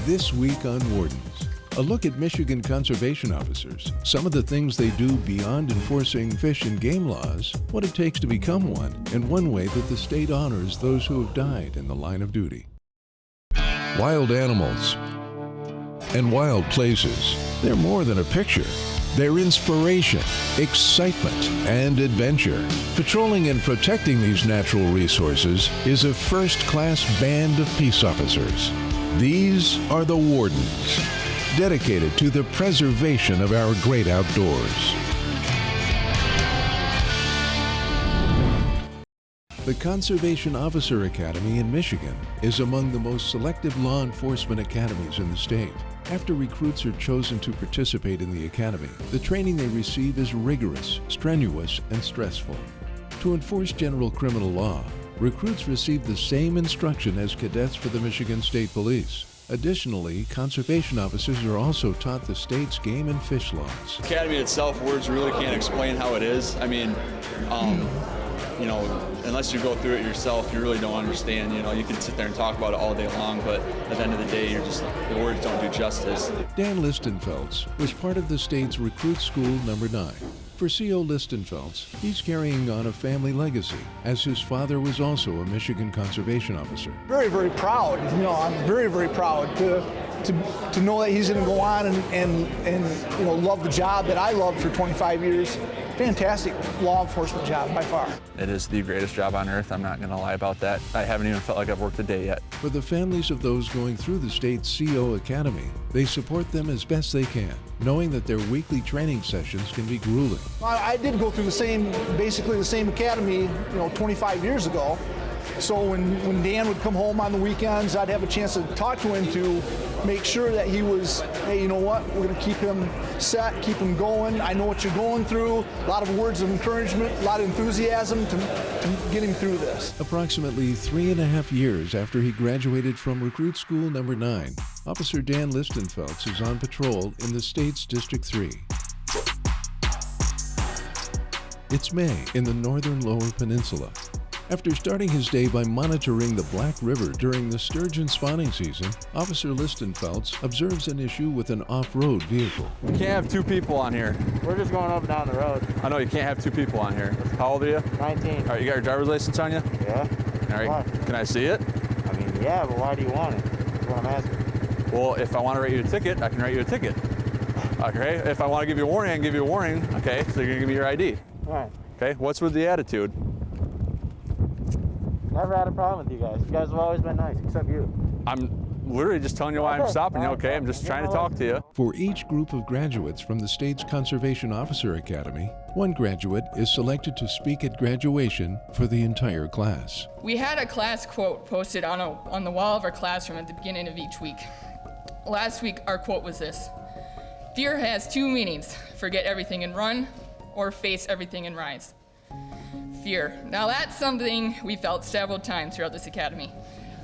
This week on Wardens, a look at Michigan conservation officers, some of the things they do beyond enforcing fish and game laws, what it takes to become one, and one way that the state honors those who have died in the line of duty. Wild animals and wild places, they're more than a picture. They're inspiration, excitement, and adventure. Patrolling and protecting these natural resources is a first-class band of peace officers. These are the Wardens, dedicated to the preservation of our great outdoors. The Conservation Officer Academy in Michigan is among the most selective law enforcement academies in the state. After recruits are chosen to participate in the academy, the training they receive is rigorous, strenuous, and stressful. To enforce general criminal law, recruits receive the same instruction as cadets for the Michigan State Police. Additionally, conservation officers are also taught the state's game and fish laws. The academy itself, words really can't explain how it is. I mean, you know, unless you go through it yourself, you really don't understand. You know, you can sit there and talk about it all day long, but at the end of the day, the words don't do justice. Dan Listenfelds was part of the state's Recruit School number 9. For C.O. Listenfelds, he's carrying on a family legacy, as his father was also a Michigan conservation officer. Very, very proud. You know, I'm very, very proud to know that he's going to go on and you know, love the job that I loved for 25 years. Fantastic law enforcement job by far. It is the greatest job on earth. I'm not going to lie about that. I haven't even felt like I've worked a day yet. For the families of those going through the state's CO Academy, they support them as best they can, knowing that their weekly training sessions can be grueling. I did go through basically the same academy, you know, 25 years ago. So when Dan would come home on the weekends, I'd have a chance to talk to him to make sure that he was, hey, you know what, we're going to keep him set, keep him going. I know what you're going through. A lot of words of encouragement, a lot of enthusiasm to get him through this. Approximately 3.5 years after he graduated from Recruit School number 9, Officer Dan Listenfelds is on patrol in the state's District 3. It's May in the northern Lower Peninsula. After starting his day by monitoring the Black River during the sturgeon spawning season, Officer Listenfelds observes an issue with an off-road vehicle. You can't have two people on here. We're just going up and down the road. I know you can't have two people on here. How old are you? 19. All right, you got your driver's license on you? Yeah. All right, Why? Can I see it? I mean, yeah, but why do you want it? That's what I'm asking. Well, if I want to write you a ticket, I can write you a ticket. Okay, if I want to give you a warning, I can give you a warning. Okay, so you're going to give me your ID. All right. Okay, what's with the attitude? Never had a problem with you guys. You guys have always been nice, except you. I'm literally just telling you why I'm stopping you, okay? I'm just trying to talk to you. For each group of graduates from the state's Conservation Officer Academy, one graduate is selected to speak at graduation for the entire class. We had a class quote posted on the wall of our classroom at the beginning of each week. Last week, our quote was this: "Fear has two meanings, forget everything and run, or face everything and rise." Fear. Now that's something we felt several times throughout this academy.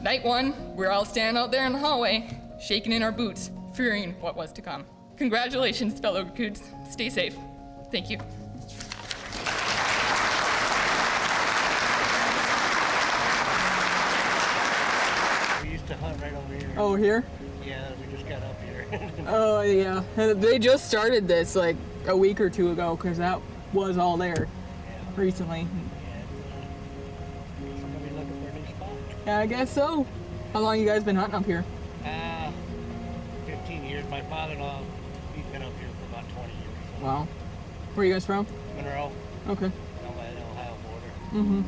Night one, we're all standing out there in the hallway, shaking in our boots, fearing what was to come. Congratulations, fellow recruits. Stay safe. Thank you. We used to hunt right over here. Oh, here? Yeah, we just got up here. Oh, yeah. They just started this like a week or two ago because that was all there recently. Somebody looking for a new spot. Yeah, I guess so. How long you guys been hunting up here? 15 years. My father-in-law, he's been up here for about 20 years. Wow. Where are you guys from? Monroe, Okay. Ohio border. Mm-hmm.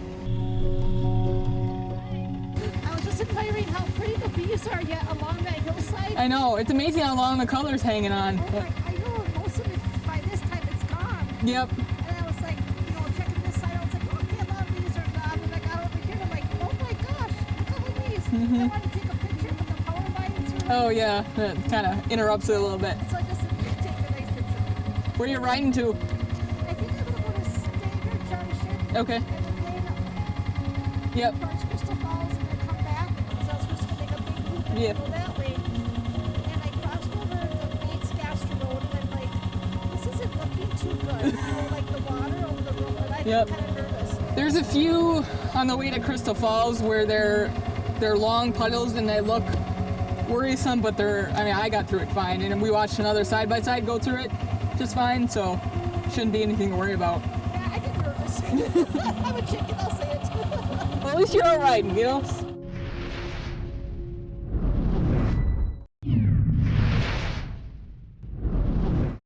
I was just admiring how pretty the bees are yet along that hillside. I know. It's amazing how long the color's hanging on. Oh my, I know, most of it, by this time, it's gone. Yep. And I was like, you know, checking this side, I was like, okay, a lot of bees are gone. And I got over here, and I'm like, oh my gosh, look at the bees. I wanted to take a picture, but the power lines are... Oh, yeah. That kind of interrupts it a little bit. So I just take a nice picture. Where are you riding to? I think I'm going to go to Stager Junction. Okay. And then Yep. across Crystal Falls, and then come back, because I was supposed to make a big loop and Yep. go that way. And I crossed over the Bates Gaster Road, and I'm like, this isn't looking too good. You know, like the water over the road, and I Yep. got kind of nervous. There's a few on the way to Crystal Falls where they're long puddles and they look worrisome, but I got through it fine. And we watched another side-by-side go through it just fine, so shouldn't be anything to worry about. Yeah, I get nervous. I'm a chicken, I'll say it. Well, at least you're all right, you know?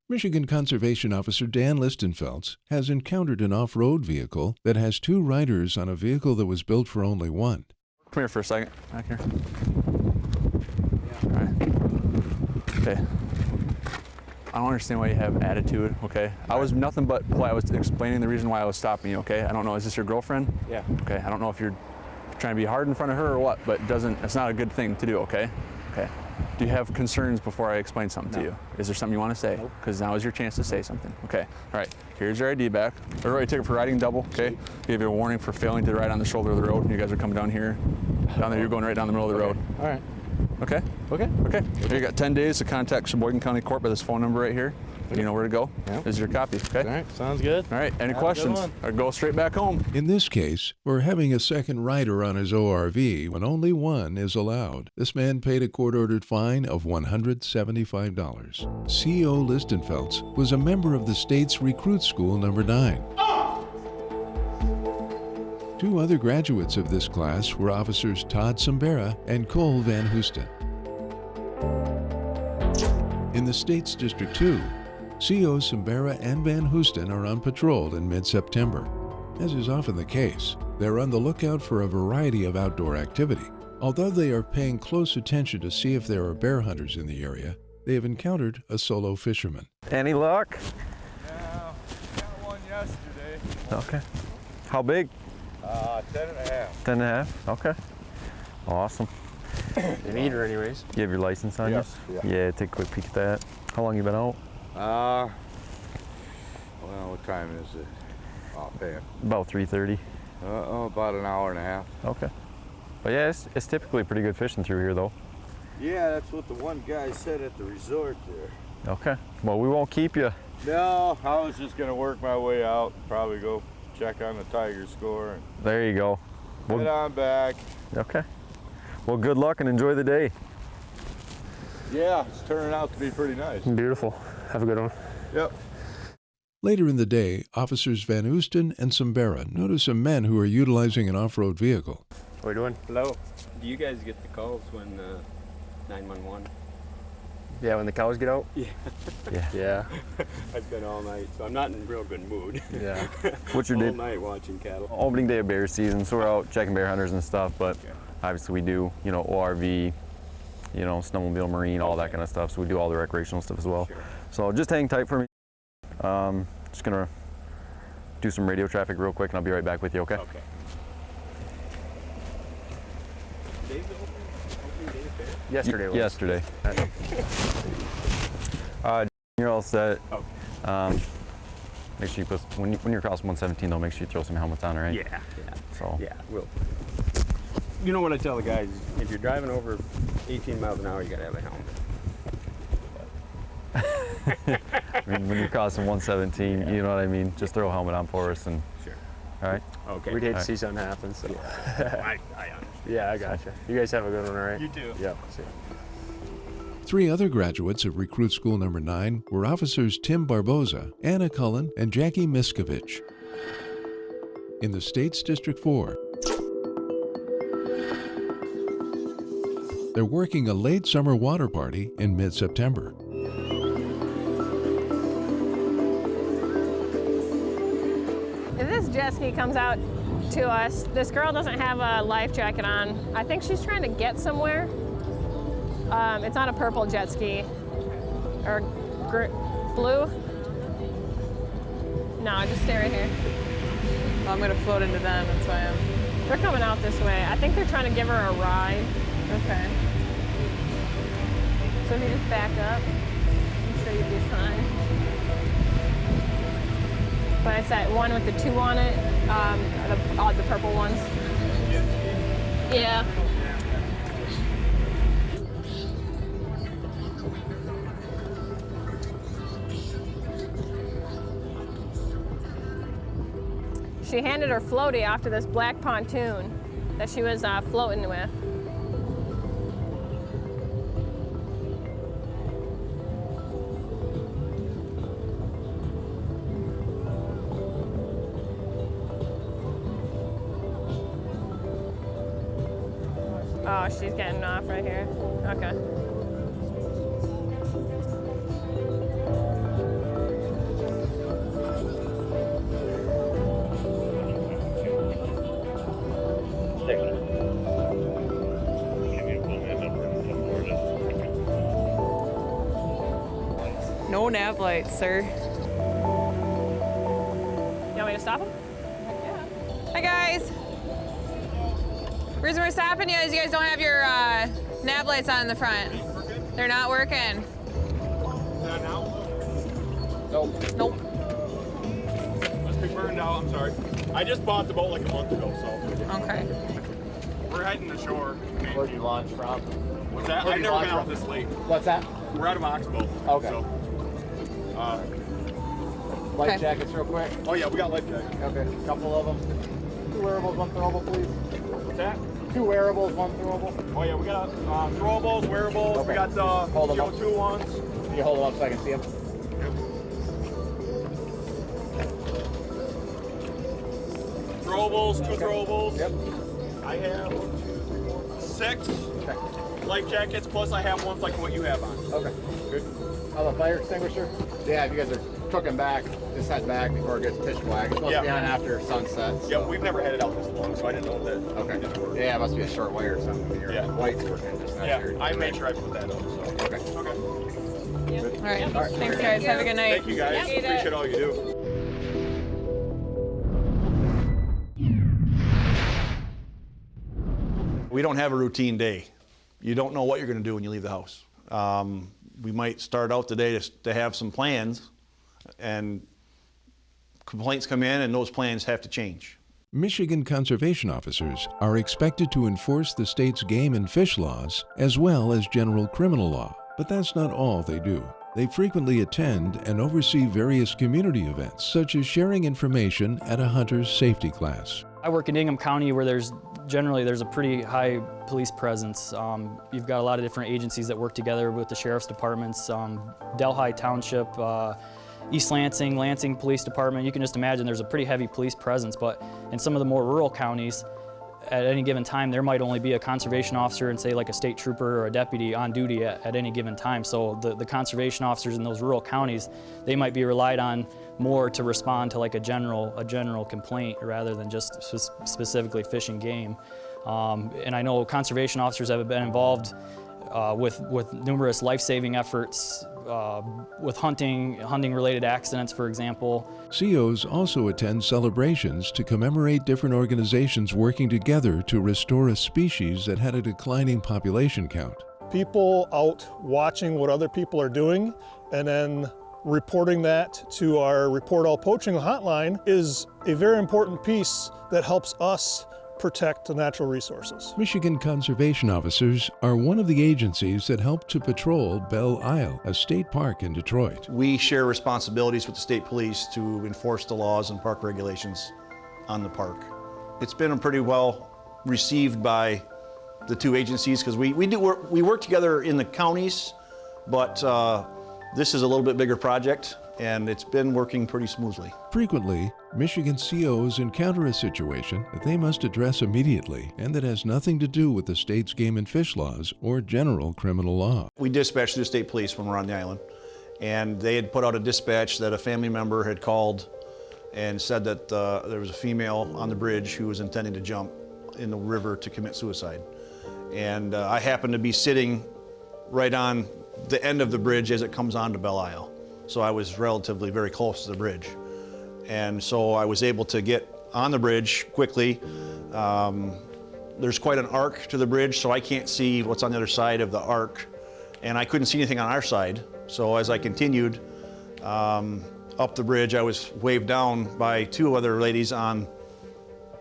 Michigan Conservation Officer Dan Listenfeldt has encountered an off-road vehicle that has 2 riders on a vehicle that was built for only 1. Come here for a second. Back here. All right. Okay. I don't understand why you have attitude, okay? I was nothing but polite. I was explaining the reason why I was stopping you, okay? I don't know, is this your girlfriend? Yeah. Okay, I don't know if you're trying to be hard in front of her or what, but it's not a good thing to do, okay? Okay. Do you have concerns before I explain something to you? Is there something you want to say? Because now is your chance to say something. Okay. All right. Here's your ID back. Everybody take it for riding double. Okay. Give you a warning for failing to ride on the shoulder of the road. You guys are coming down here. Down there, you're going right down the middle of the road. All right. Okay. Okay. Okay. Here you got 10 days to contact Sheboygan County Court by this phone number right here. You know where to go. Yeah. This is your copy. Okay. All right. Sounds good. All right. Any Have a good questions? one. Or go straight back home. In this case, for having a second rider on his ORV when only 1 is allowed, this man paid a court-ordered fine of $175. C.O. Listenfeldt was a member of the state's recruit school number 9. 2 other graduates of this class were officers Todd Simbera and Cole Van Hoesten. In the state's District 2, C.O. Simbera and Van Hoesten are on patrol in mid-September. As is often the case, they're on the lookout for a variety of outdoor activity. Although they are paying close attention to see if there are bear hunters in the area, they have encountered a solo fisherman. Any luck? Yeah, got one yesterday. Okay. How big? 10 and a half. 10 and a half? Okay. Awesome. An eater anyways. You have your license on Yes, you? yeah. Yeah, take a quick peek at that. How long you been out? Well, what time is it? Offhand. About 3:30. About an hour and a half. Okay. But yeah, it's typically pretty good fishing through here though. Yeah, that's what the one guy said at the resort there. Okay. Well, we won't keep you. No, I was just gonna work my way out, probably go check on the Tiger score and There you go. head on back. Okay. Well, good luck and enjoy the day. Yeah, it's turning out to be pretty nice. Beautiful. Have a good one. Yep. Later in the day, officers Van Hoesten and Simbera notice some men who are utilizing an off-road vehicle. What are we doing? Hello. Do you guys get the calls when 911? Yeah, when the cows get out? Yeah. Yeah. I've been all night, so I'm not in a real good mood. Yeah. What's your all day? night watching cattle. Opening day of bear season, so we're out checking bear hunters and stuff, but obviously we do, ORV, snowmobile, marine, all that kind of stuff, so we do all the recreational stuff as well. Sure. So just hang tight for me. Just gonna do some radio traffic real quick and I'll be right back with you, okay? Okay. Dave's opening day of bear? Yesterday was. Yesterday. You're all set. Okay. Make sure you put, when you're crossing 117 though, make sure you throw some helmets on, all right? Yeah. So. Yeah, will. You know what I tell the guys, if you're driving over 18 miles an hour, you gotta have a helmet. When you're crossing 117, you know what I mean? Just throw a helmet on for us and, Sure. all right? Okay. We'd hate to Alright. see something happen, so. I understand. Yeah, I gotcha. You guys have a good one, all right? You too. Yep. See. 3 other graduates of recruit school number 9 were officers Tim Barboza, Anna Cullen, and Jackie Miskovich. In the state's District 4, they're working a late summer water party in mid-September. If this jet ski comes out to us, this girl doesn't have a life jacket on. I think she's trying to get somewhere. It's on a purple jet ski. Or blue? No, just stay right here. I'm gonna float into them, that's why I'm. They're coming out this way. I think they're trying to give her a ride. Okay. So if you just back up, I'm sure you'll be fine. But it's that one with the 2 on it, the purple ones. Yeah. She handed her floaty off to this black pontoon that she was floating with. Oh, she's getting off right here. Okay. No nav lights, sir. You want me to stop him? Hi guys. Reason we're stopping you is you guys don't have your nav lights on in the front. They're not working. Nope. Nope. Must be burned out, I'm sorry. I just bought the boat like a month ago, so. Okay. We're heading to shore. Where'd you launch from? What's that? Where'd I've you never launch been out from? this late. What's that? We're out of Oxbow. Okay. So, Life jackets real quick. oh yeah, we got life jackets. Okay, couple of them. 2 wearables, 1 throwable, please. What's that? 2 wearables, 1 throwable. Oh yeah, we got throwables, wearables. Okay. We got the Hold 'em up. CO2 ones. Can you hold them up so I can see them? Throwables, 2 throwables. Yep. I have 1, 2, 3, 4, 6 life jackets, plus I have ones like what you have on. Okay, good. Oh, the fire extinguisher? Yeah, if you guys are cooking back, just head back before it gets pitch black. It's supposed to be on after sunset. So. Yeah, we've never had it out this long, so I didn't know that. Okay. Yeah, it must be a short wire or something when your lights working just not sure. I made sure I put that up. So. Okay. Okay. All right. Thanks guys. Have a good night. Thank you guys. Appreciate all you do. We don't have a routine day. You don't know what you're going to do when you leave the house. We might start out today to have some plans, and complaints come in, and those plans have to change. Michigan conservation officers are expected to enforce the state's game and fish laws as well as general criminal law. But that's not all they do. They frequently attend and oversee various community events, such as sharing information at a hunter's safety class. I work in Ingham County, where there's a pretty high police presence. You've got a lot of different agencies that work together with the sheriff's departments, Delhi Township, East Lansing, Lansing Police Department. You can just imagine there's a pretty heavy police presence, but in some of the more rural counties, at any given time, there might only be a conservation officer and say like a state trooper or a deputy on duty at any given time. So the conservation officers in those rural counties, they might be relied on more to respond to like a general complaint rather than just specifically fish and game. And I know conservation officers have been involved with numerous life-saving efforts, with hunting-related accidents, for example. COs also attend celebrations to commemorate different organizations working together to restore a species that had a declining population count. People out watching what other people are doing and then reporting that to our Report All Poaching hotline is a very important piece that helps us protect the natural resources. Michigan conservation officers are one of the agencies that help to patrol Belle Isle, a state park in Detroit. We share responsibilities with the state police to enforce the laws and park regulations on the park. It's been pretty well received by the 2 agencies because we work together in the counties, but this is a little bit bigger project, and it's been working pretty smoothly. Frequently, Michigan COs encounter a situation that they must address immediately and that has nothing to do with the state's game and fish laws or general criminal law. We dispatch to the state police when we're on the island, and they had put out a dispatch that a family member had called and said that there was a female on the bridge who was intending to jump in the river to commit suicide. And I happened to be sitting right on the end of the bridge as it comes onto Belle Isle. So I was relatively very close to the bridge. And so I was able to get on the bridge quickly. There's quite an arc to the bridge, so I can't see what's on the other side of the arc. And I couldn't see anything on our side. So as I continued up the bridge, I was waved down by 2 other ladies on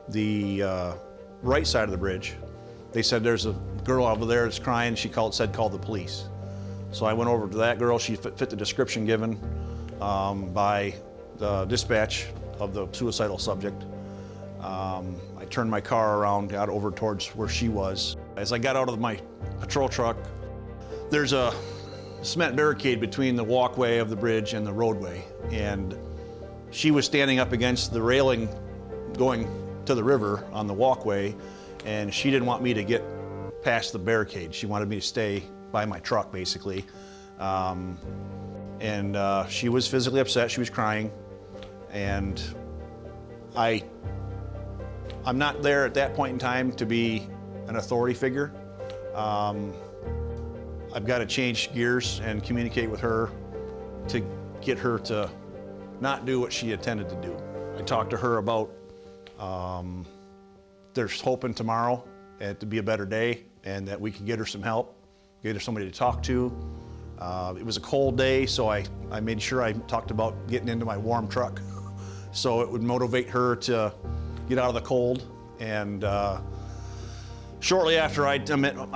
the right side of the bridge. They said, there's a girl over there that's crying. She said, call the police. So I went over to that girl. She fit the description given by the dispatch of the suicidal subject. I turned my car around, got over towards where she was. As I got out of my patrol truck, there's a cement barricade between the walkway of the bridge and the roadway. And she was standing up against the railing going to the river on the walkway, and she didn't want me to get past the barricade. She wanted me to stay by my truck, basically. She was physically upset. She was crying. And I'm not there at that point in time to be an authority figure. I've got to change gears and communicate with her to get her to not do what she intended to do. I talked to her about there's hope in tomorrow and to be a better day, and that we can get her some help, get her somebody to talk to. It was a cold day, so I made sure I talked about getting into my warm truck so it would motivate her to get out of the cold. And shortly after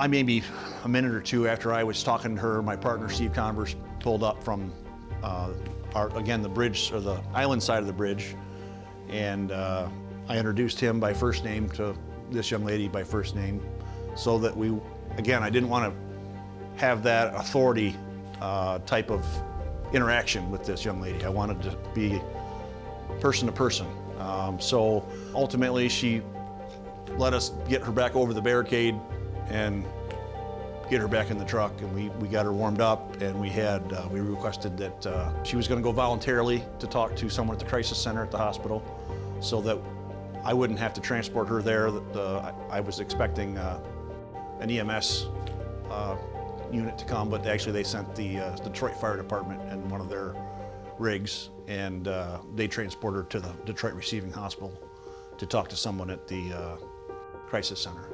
maybe a minute or two after I was talking to her, my partner Steve Converse pulled up from the bridge, or the island side of the bridge, and I introduced him by first name to this young lady by first name, so that I didn't want to have that authority type of interaction with this young lady. I wanted to be person to person. So ultimately she let us get her back over the barricade and get her back in the truck, and we got her warmed up, and we requested that she was going to go voluntarily to talk to someone at the crisis center at the hospital, so that I wouldn't have to transport her there. I was expecting an EMS unit to come, but actually they sent the Detroit Fire Department and one of their rigs, and they transported her to the Detroit Receiving Hospital to talk to someone at the crisis center.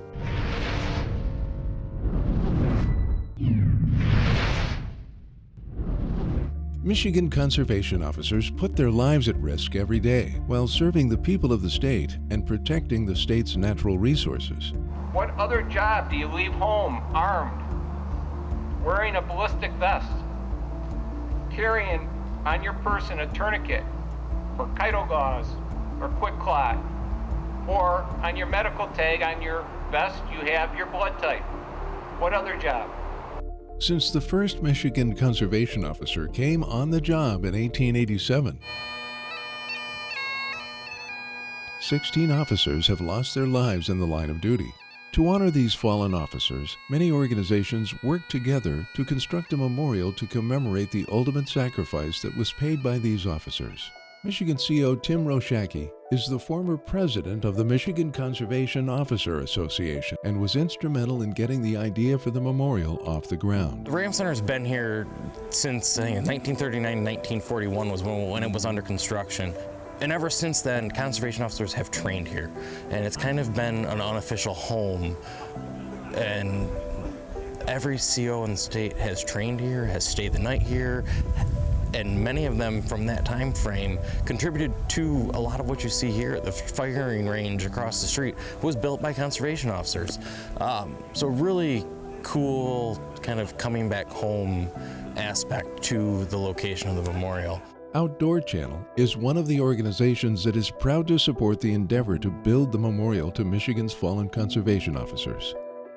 Michigan conservation officers put their lives at risk every day while serving the people of the state and protecting the state's natural resources. What other job do you leave home armed, wearing a ballistic vest, carrying on your person a tourniquet or Kito gauze or quick clot, or on your medical tag on your vest you have your blood type? What other job? Since the first Michigan conservation officer came on the job in 1887, 16 officers have lost their lives in the line of duty. To honor these fallen officers, many organizations work together to construct a memorial to commemorate the ultimate sacrifice that was paid by these officers. Michigan CO Tim Roshacki is the former president of the Michigan Conservation Officer Association and was instrumental in getting the idea for the memorial off the ground. The Ram Center's been here since 1939, 1941 was when it was under construction. And ever since then, conservation officers have trained here. And it's kind of been an unofficial home. And every CO in the state has trained here, has stayed the night here, and many of them from that time frame contributed to a lot of what you see here. The firing range across the street was built by conservation officers. So really cool kind of coming back home aspect to the location of the memorial. Outdoor Channel is one of the organizations that is proud to support the endeavor to build the memorial to Michigan's fallen conservation officers.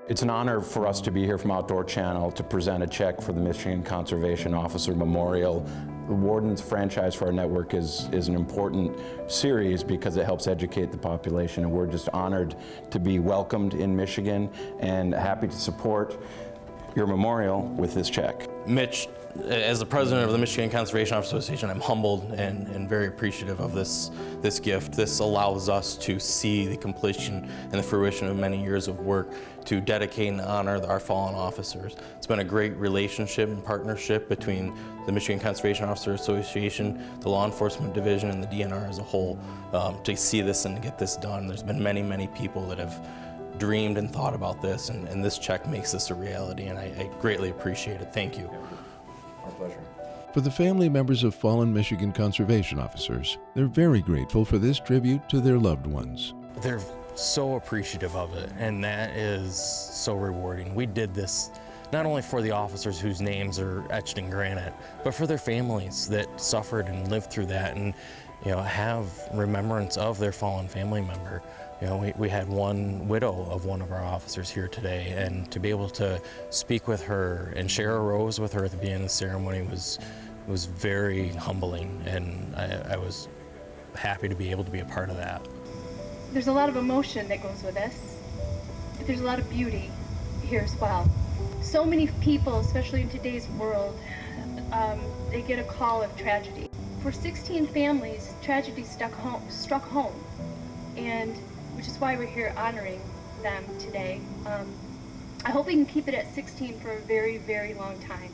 It's an honor for us to be here from Outdoor Channel to present a check for the Michigan Conservation Officer Memorial. The Wardens franchise for our network is an important series because it helps educate the population, and we're just honored to be welcomed in Michigan and happy to support your memorial with this check. Mitch, as the president of the Michigan Conservation Officer Association, I'm humbled and very appreciative of this gift. This allows us to see the completion and the fruition of many years of work to dedicate and honor our fallen officers. It's been a great relationship and partnership between the Michigan Conservation Officer Association, the Law Enforcement Division, and the DNR as a whole to see this and to get this done. There's been many, many people that have dreamed and thought about this, and this check makes this a reality, and I greatly appreciate it. Thank you. Our pleasure. For the family members of fallen Michigan conservation officers, they're very grateful for this tribute to their loved ones. They're so appreciative of it, and that is so rewarding. We did this not only for the officers whose names are etched in granite, but for their families that suffered and lived through that, and have remembrance of their fallen family member. We had one widow of one of our officers here today, and to be able to speak with her and share a rose with her at the beginning of the ceremony was very humbling, and I was happy to be able to be a part of that. There's a lot of emotion that goes with this, but there's a lot of beauty. here as well. So many people, especially in today's world, they get a call of tragedy. For 16 families, tragedy struck home, and which is why we're here honoring them today. I hope we can keep it at 16 for a very, very long time.